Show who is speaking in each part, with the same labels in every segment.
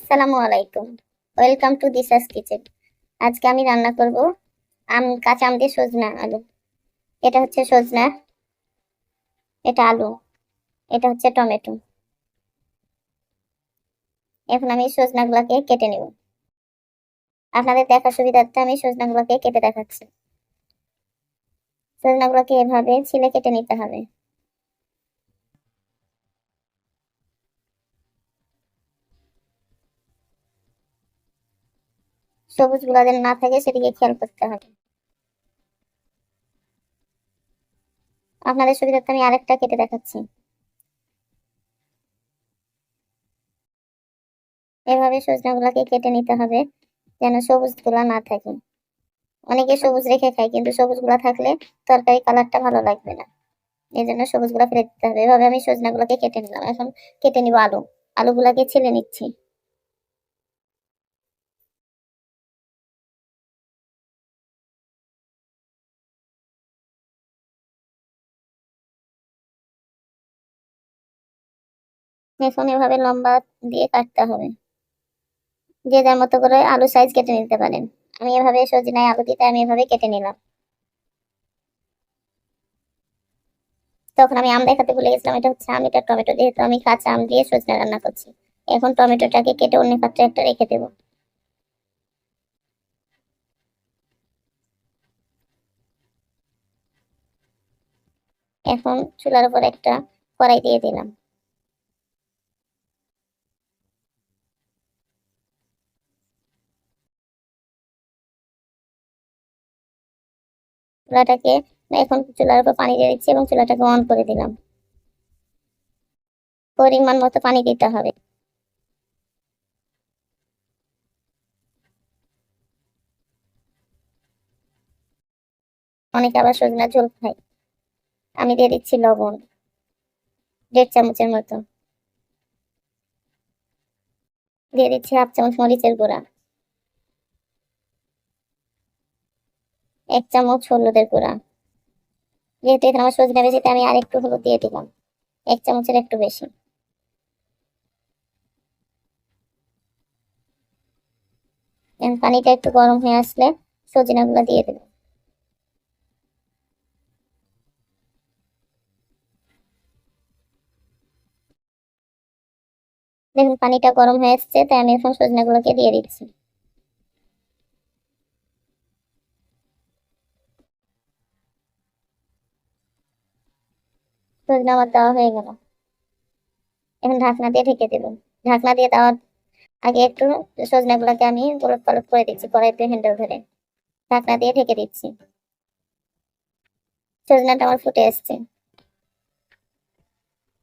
Speaker 1: আসসালামু আলাইকুম। Welcome to দিশাস kitchen. আজকে আমি রান্না করব কাঁচা আম দিয়ে সজনা আলু। এটা হচ্ছে সজনা, এটা আলু, এটা হচ্ছে টমেটো। এখন আমি সজনাগুলোকে কেটে নেব। আপনাদের দেখার সুবিধার্থে আমি সজনাগুলোকে কেটে দেখাচ্ছি। সজনাগুলোকে এভাবে ছিলে কেটে নিতে হবে। সবুজগুলো যেন না থাকে সেদিকে খেয়াল করতে হবে। আপনাদের সুবিধার্থে আমি আরেকটা কেটে দেখাচ্ছি। এভাবে সজনাগুলোকে কেটে নিতে হবে যেন সবুজগুলো না থাকে। অনেকে সবুজ রেখে খায়, কিন্তু সবুজগুলো থাকলে তরকারি কালারটা ভালো লাগবে না। এই জন্য সবুজগুলো ফেলে দিতে হবে। এভাবে আমি সজনাগুলোকে কেটে নিলাম। এখন কেটে নিব আলুগুলাকে ছিলে নিচ্ছি। এখন এভাবে লম্বা দিয়ে কাটতে হবে। যে যার মতো করে আলু সাইজ কেটে নিতে পারেন। আমি এভাবে সজনায় আলু দিতে আমি এভাবে কেটে নিলাম। তখন আমি আম দেখাতে ভুলে গেছিলাম, এটা হচ্ছে আম, এটা টমেটো। যেহেতু আমি কাঁচা আম দিয়ে সজনা রান্না করছি, এখন টমেটোটাকে কেটে অন্য পাত্রে একটা রেখে দেবো। এখন চুলার উপর একটা কড়াই দিয়ে দিলাম। চুলাটাকে এখন চুলার উপর পানি দিয়ে দিচ্ছি এবং চুলাটাকে অন করে দিলাম। পরিমাণ মতো পানি দিতে হবে। অনেকে আবার সজনা ঝোল খায়। আমি দিয়ে দিচ্ছি লবণ 1.5 চামচের মতো। দিয়ে দিচ্ছি 1/2 চামচ মরিচের গুঁড়া, 1 চামচ হলুদের গুঁড়া। যেহেতু এখানে আমার সজনা বেশি, তাই আমি আর একটু হলুদ দিয়ে দিলাম, 1 চামচের একটু বেশি। এখন পানিটা একটু গরম হয়ে আসলে সজনাগুলো দিয়ে দেবো। দেখুন পানিটা গরম হয়ে আসছে, তাই আমি এখন সজনাগুলোকে দিয়ে দিচ্ছি। সজনা আমার দেওয়া হয়ে গেল। এখন ঢাকনা দিয়ে ঢেকে দেবো। ঢাকনা দিয়ে দেওয়ার আগে একটু সজনাগুলোকে আমি উলট পালট করে দিচ্ছি কড়াইতে হ্যান্ডেল ধরে। ঢাকনা দিয়ে ঢেকে দিচ্ছি। সজনাটা আমার ফুটে আসছে।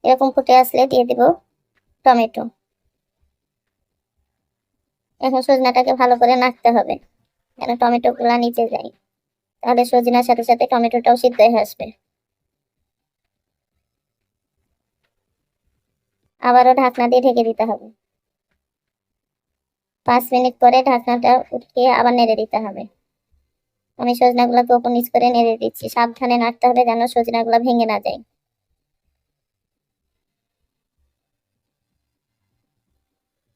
Speaker 1: এরকম ফুটে আসলে দিয়ে দিব টমেটো। এখন সজনাটাকে ভালো করে নাড়তে হবে যেন টমেটো গুলা নিচে যায়, তাহলে সজনার সাথে সাথে টমেটোটাও সিদ্ধ হয়ে আসবে। আবারও ঢাকনা দিয়ে ঢেকে দিতে হবে। 5 মিনিট পরে ঢাকনাটা উঠিয়ে আবার নেড়ে দিতে হবে। আমি সজনাগুলোকে ওপর নিচ করে নেড়ে দিচ্ছি। সাবধানে নাড়তে হবে যেন সজনাগুলো ভেঙে না যায়।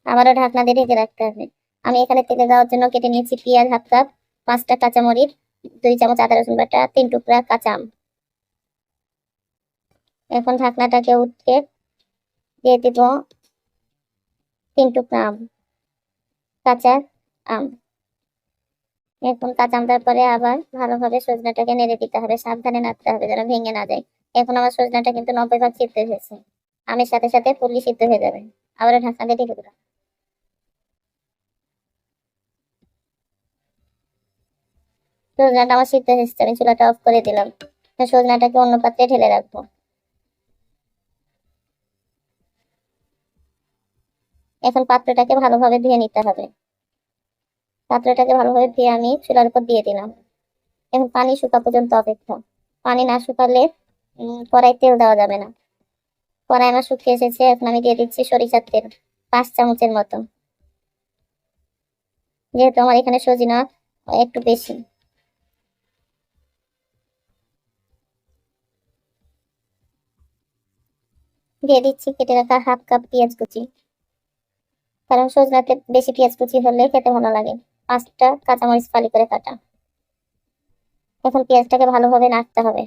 Speaker 1: আবারও ঢাকনা দিয়ে ঢেকে রাখতে হবে। আমি এখানে তেলে দেওয়ার জন্য কেটে নিয়েছি পেঁয়াজ 1/2 কাপ, 5টা কাঁচামরিচ, 2 চামচ আদা রসুন বাটা, 3 টুকরা কাঁচা আম। এখন ঢাকনাটাকে উঠিয়ে দিয়ে দিব 3 টুকরা কাঁচা আম। এখন কাঁচা আম দেওয়ার পরে আবার ভালোভাবে সজনাটাকে নেড়ে দিতে হবে। সাবধানে নাড়তে হবে যেন ভেঙে না যায়। এখন আমার সজনাটা কিন্তু 90 ভাগ সিদ্ধ হয়েছে। আমের সাথে সাথে ফুললি সিদ্ধ হয়ে যাবে। আবার ঢাকনা দিয়ে ঢেকে দিলাম। সজনাটা আমার সিদ্ধ হয়েছে, আমি চুলাটা অফ করে দিলাম। সজনাটাকে অন্য পাত্রে ঢেলে রাখবো। এখন পাত্রটাকে ভালোভাবে ধুয়ে নিতে হবে। পাত্রটাকে ভালোভাবে ধুয়ে আমি চুলার উপর দিয়ে দিলাম। এখন পানি শুকা পর্যন্ত অপেক্ষা। পানি না শুকালে কড়াই তেল দেওয়া যাবে না। কড়াই আমার শুকিয়ে এসেছে। এখন আমি দিয়ে দিচ্ছি সরিষার তেল 5 চামচের মতো। যেহেতু আমার এখানে সজিনা একটু বেশি। দিয়ে দিচ্ছি কেটে রাখা 1/2 কাপ পেঁয়াজ কুচি। কারণ সজনাতে বেশি পেঁয়াজ কুচি হলে খেতে ভালো লাগে। 5টা কাঁচামরিচ ফালি করে কাটা। এখন পেঁয়াজটাকে ভালোভাবে নাড়তে হবে।